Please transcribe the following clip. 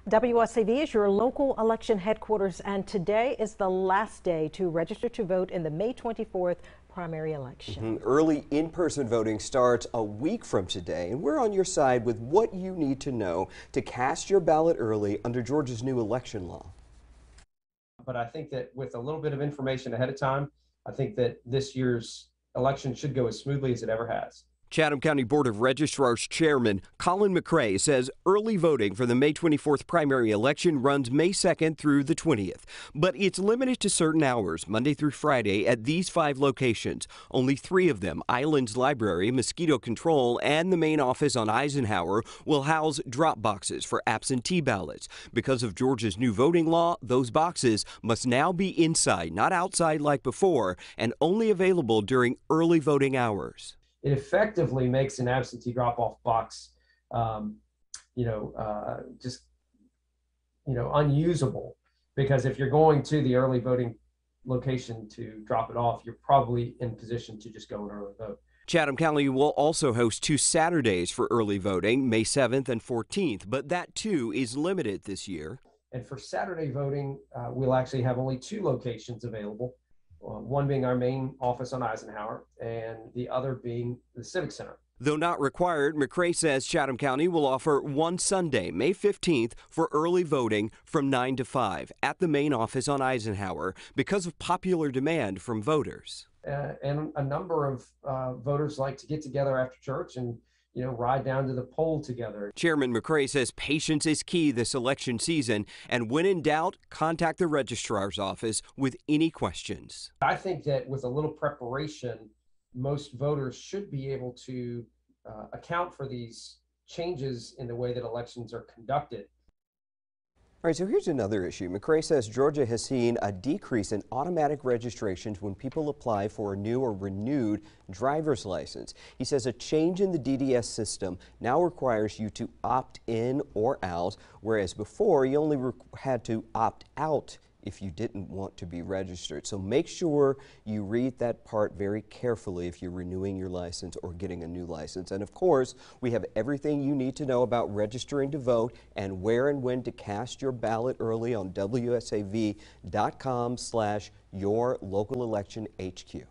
WSAV is your local election headquarters, and today is the last day to register to vote in the May 24th primary election. Early in-person voting starts a week from today, and we're on your side with what you need to know to cast your ballot early under Georgia's new election law. But I think that with a little bit of information ahead of time, I think that this year's election should go as smoothly as it ever has. Chatham County Board of Registrar's Chairman Colin McRae says early voting for the May 24th primary election runs May 2nd through the 20th, but it's limited to certain hours, Monday through Friday, at these 5 locations. Only 3 of them, Islands Library, Mosquito Control, and the main office on Eisenhower, will house drop boxes for absentee ballots. Because of Georgia's new voting law, those boxes must now be inside, not outside like before, and only available during early voting hours. It effectively makes an absentee drop-off box, unusable, because if you're going to the early voting location to drop it off, you're probably in position to just go and early vote. Chatham County will also host 2 Saturdays for early voting, May 7th and 14th, but that too is limited this year. And for Saturday voting, we'll actually have only 2 locations available. One being our main office on Eisenhower and the other being the Civic Center. Though not required, McRae says Chatham County will offer one Sunday, May 15th, for early voting from 9 to 5 at the main office on Eisenhower because of popular demand from voters. And a number of voters like to get together after church and ride down to the poll together. Chairman McRae says patience is key this election season, and when in doubt, contact the registrar's office with any questions. I think that with a little preparation, most voters should be able to account for these changes in the way that elections are conducted. All right, so here's another issue. McRae says Georgia has seen a decrease in automatic registrations when people apply for a new or renewed driver's license. He says a change in the DDS system now requires you to opt in or out, whereas before you only had to opt out if you didn't want to be registered. So make sure you read that part very carefully if you're renewing your license or getting a new license. And of course, we have everything you need to know about registering to vote and where and when to cast your ballot early on WSAV.com/yourlocalelection HQ.